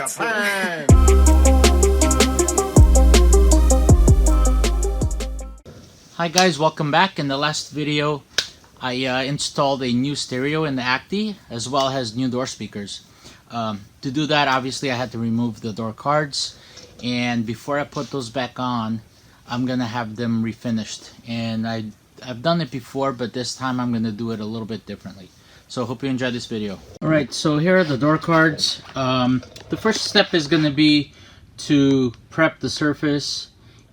It's time! Hi guys, welcome back. In the last video I installed a new stereo in the ACTY as well as new door speakers. To do that, obviously I had to remove the door cards, and before I put those back on I'm gonna have them refinished, and I've done it before, but this time I'm gonna do it a little bit differently. So hope you enjoy this video. Alright, so here are the door cards. The first step is gonna be to prep the surface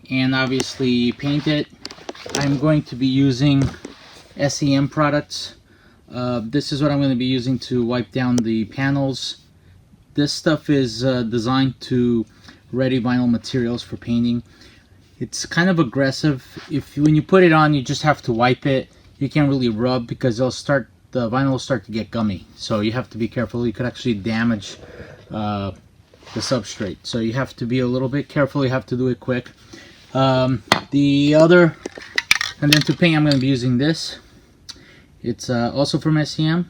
and obviously paint it. I'm going to be using SEM products. This is what I'm going to be using to wipe down the panels. This stuff is designed to ready vinyl materials for painting. It's kind of aggressive. When you put it on, you just have to wipe it. You can't really rub because the vinyl will start to get gummy. So you have to be careful. You could actually damage the substrate. So you have to be a little bit careful. You have to do it quick. And then to paint, I'm going to be using this. It's also from SEM.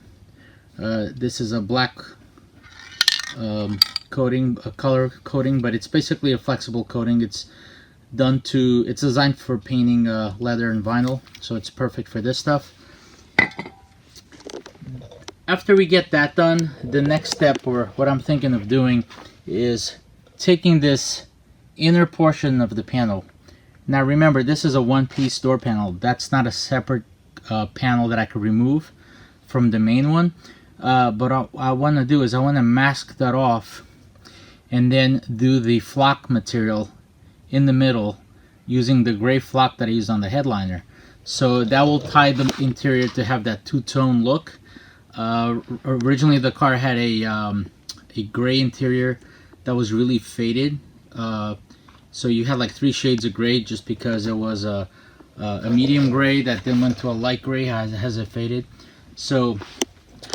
This is a black coating, a color coating, but it's basically a flexible coating. It's designed for painting leather and vinyl, so it's perfect for this stuff. After we get that done, the next step, or what I'm thinking of doing, is taking this inner portion of the panel. Now remember, this is a one-piece door panel. That's not a separate panel that I could remove from the main one. But what I want to do is I want to mask that off and then do the flock material in the middle using the gray flock that I used on the headliner. So that will tie the interior to have that two-tone look. Originally the car had a gray interior that was really faded. So you had like 3 shades of gray just because it was a medium gray that then went to a light gray as it faded. So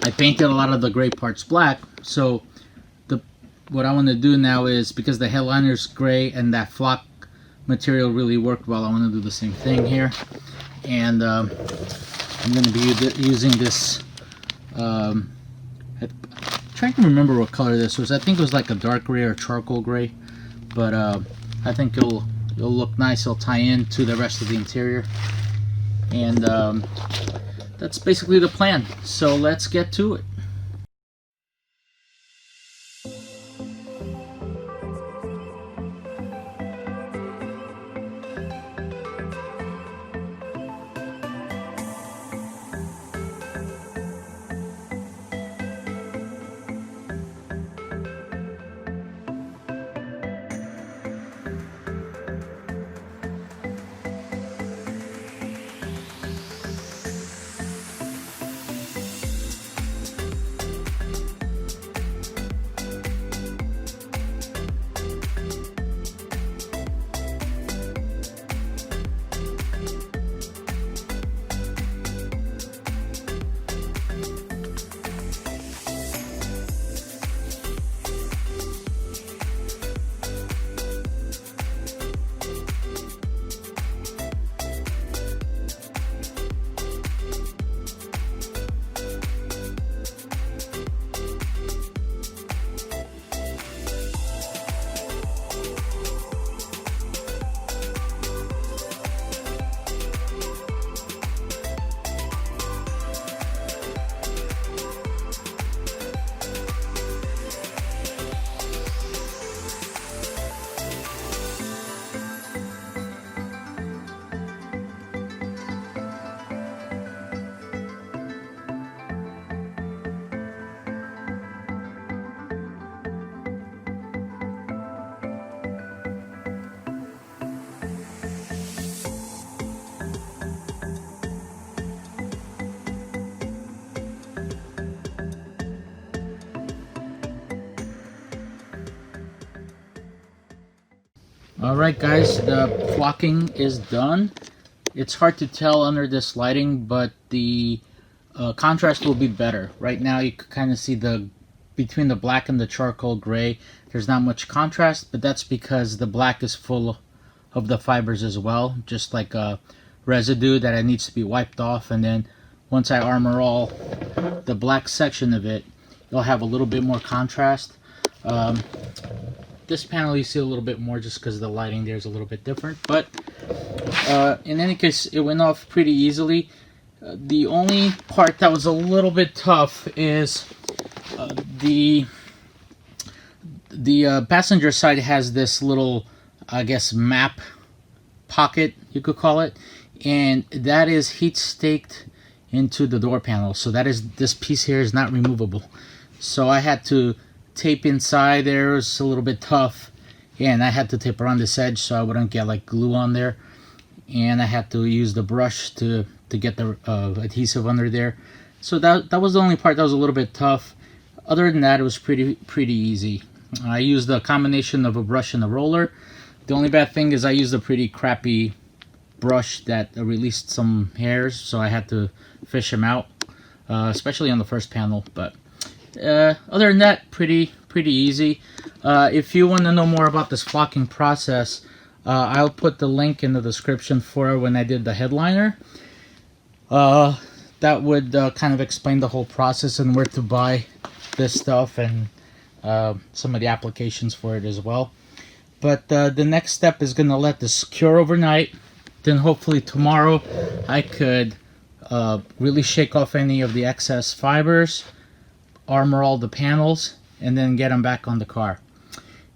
I painted a lot of the gray parts black. So what I want to do now is, because the headliner's gray and that flock material really worked well, I want to do the same thing here. And I'm going to be using this. I'm trying to remember what color this was. I think it was like a dark gray or charcoal gray, but I think it'll look nice. It'll tie in to the rest of the interior, and that's basically the plan. So let's get to it. Alright guys, the flocking is done. It's hard to tell under this lighting, but the contrast will be better. Right now you can kind of see between the black and the charcoal gray, there's not much contrast, but that's because the black is full of the fibers as well, just like a residue that it needs to be wiped off. And then once I armor all the black section of it, you'll have a little bit more contrast. This panel you see a little bit more just because the lighting there is a little bit different, but in any case it went off pretty easily. The only part that was a little bit tough is the passenger side has this little, I guess, map pocket, you could call it, and that is heat staked into the door panel. So that is, this piece here is not removable. So I had to tape inside there. It was a little bit tough, and I had to tape around this edge so I wouldn't get like glue on there, and I had to use the brush to get the adhesive under there. So that was the only part that was a little bit tough. Other than that, it was pretty easy. I used a combination of a brush and a roller. The only bad thing is I used a pretty crappy brush that released some hairs, so I had to fish them out, especially on the first panel. But other than that, pretty easy. If you want to know more about this flocking process, I'll put the link in the description for when I did the headliner. That would kind of explain the whole process and where to buy this stuff, and some of the applications for it as well. But the next step is going to let this cure overnight. Then hopefully tomorrow I could really shake off any of the excess fibers, armor all the panels, and then get them back on the car.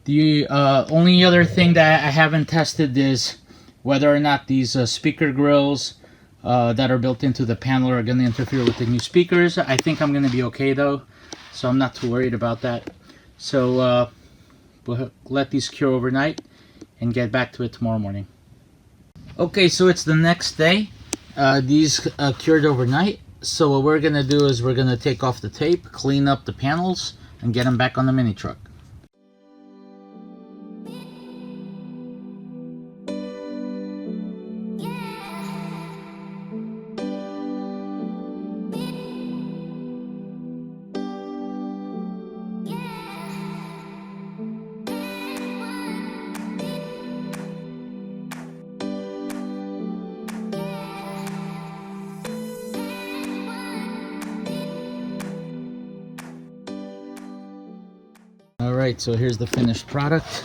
The only other thing that I haven't tested is whether or not these speaker grills that are built into the panel are going to interfere with the new speakers. I think I'm going to be okay though, so I'm not too worried about that. So we'll let these cure overnight and get back to it tomorrow morning. Okay, so it's the next day. These cured overnight. So what we're going to do is we're going to take off the tape, clean up the panels, and get them back on the mini truck. Alright, so here's the finished product.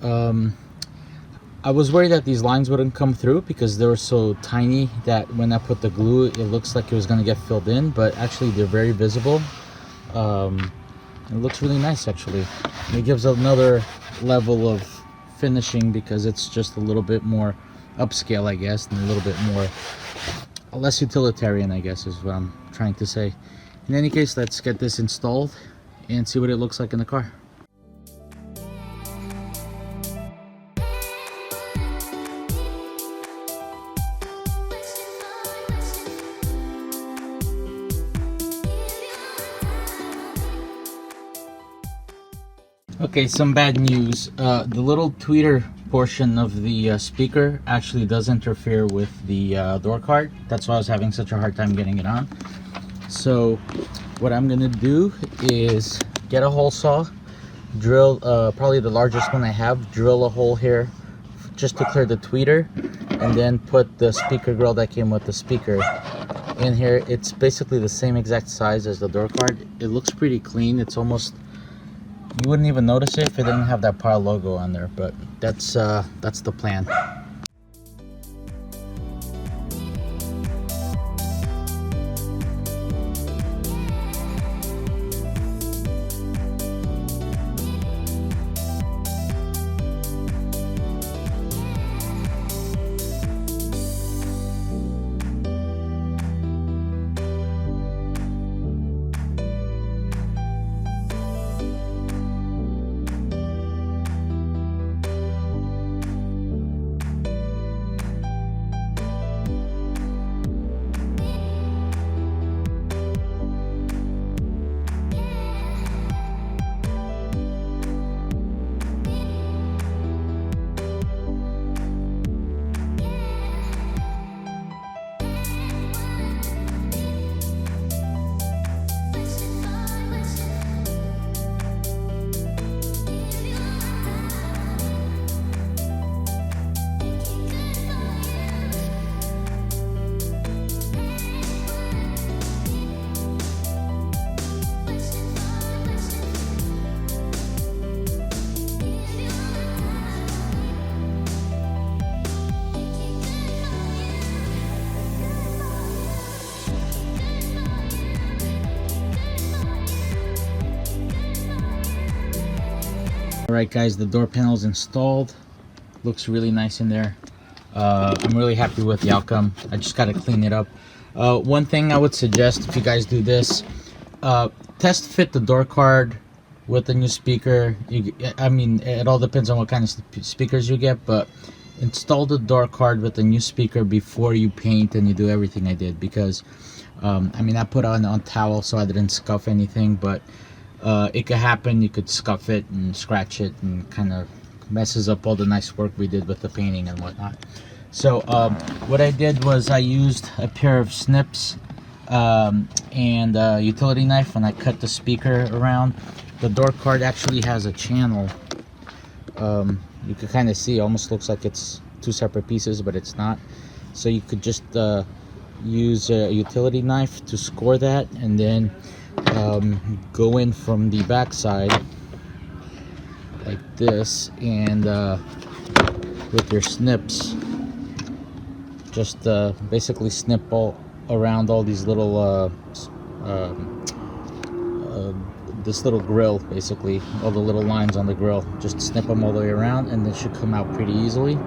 I was worried that these lines wouldn't come through because they were so tiny that when I put the glue it looks like it was going to get filled in, but actually they're very visible. It looks really nice actually. It gives another level of finishing because it's just a little bit more upscale, I guess, and a little bit more less utilitarian, I guess is what I'm trying to say. In any case, let's get this installed and see what it looks like in the car. Okay, some bad news. The little tweeter portion of the speaker actually does interfere with the door card. That's why I was having such a hard time getting it on. So what I'm gonna do is get a hole saw, drill probably the largest one I have, drill a hole here just to clear the tweeter, and then put the speaker grill that came with the speaker in here. It's basically the same exact size as the door card. It looks pretty clean. It's almost, you wouldn't even notice it if it didn't have that PAR logo on there, but that's the plan. Alright guys, the door panel is installed. Looks really nice in there. I'm really happy with the outcome. I just got to clean it up. One thing I would suggest if you guys do this, test fit the door card with the new speaker. I mean, it all depends on what kind of speakers you get, but install the door card with the new speaker before you paint and you do everything I did, because I mean, I put on towel so I didn't scuff anything, but it could happen. You could scuff it and scratch it, and kind of messes up all the nice work we did with the painting and whatnot. So what I did was I used a pair of snips and a utility knife, and I cut the speaker around. The door card actually has a channel. You can kind of see, almost looks like it's two separate pieces, but it's not. So you could just use a utility knife to score that, and then go in from the back side like this, and with your snips, just basically snip all around all these little this little grill, basically all the little lines on the grill. Just snip them all the way around, and it should come out pretty easily.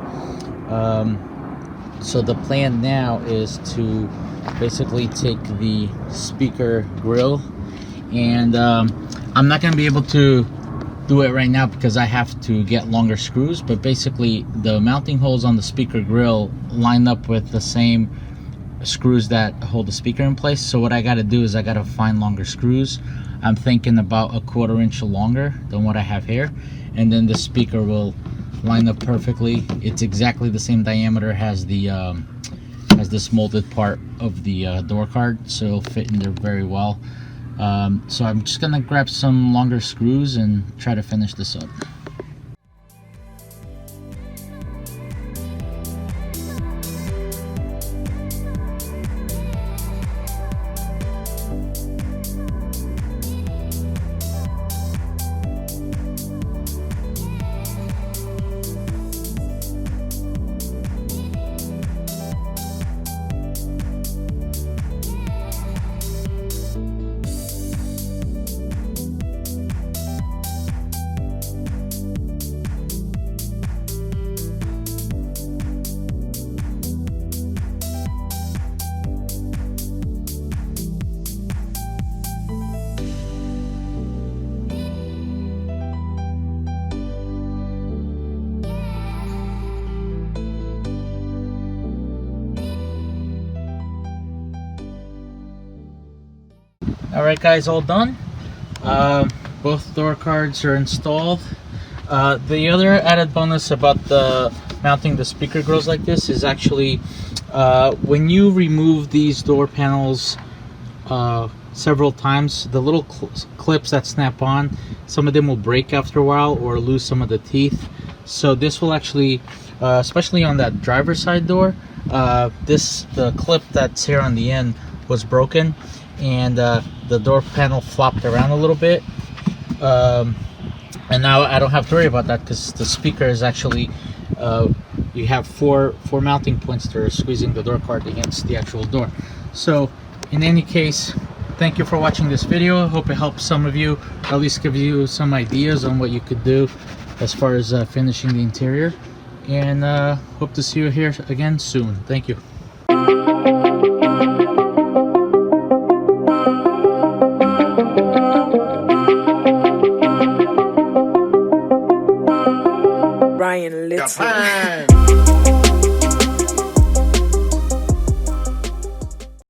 So the plan now is to basically take the speaker grill, and I'm not going to be able to do it right now because I have to get longer screws, but basically the mounting holes on the speaker grill line up with the same screws that hold the speaker in place. So what I got to do is I got to find longer screws. I'm thinking about 1/4 inch longer than what I have here, and then the speaker will line up perfectly. It's exactly the same diameter as this molded part of the door card, so it'll fit in there very well. So I'm just gonna grab some longer screws and try to finish this up. Alright guys, all done. Both door cards are installed. The other added bonus about mounting the speaker grills like this is actually when you remove these door panels several times, the little clips that snap on, some of them will break after a while or lose some of the teeth. So this will actually, especially on that driver's side door, the clip that's here on the end was broken, and the door panel flopped around a little bit, and now I don't have to worry about that because the speaker is actually you have four mounting points that are squeezing the door card against the actual door. So in any case, thank you for watching this video. I hope it helps some of you, or at least give you some ideas on what you could do as far as finishing the interior, and hope to see you here again soon. Thank you. Little.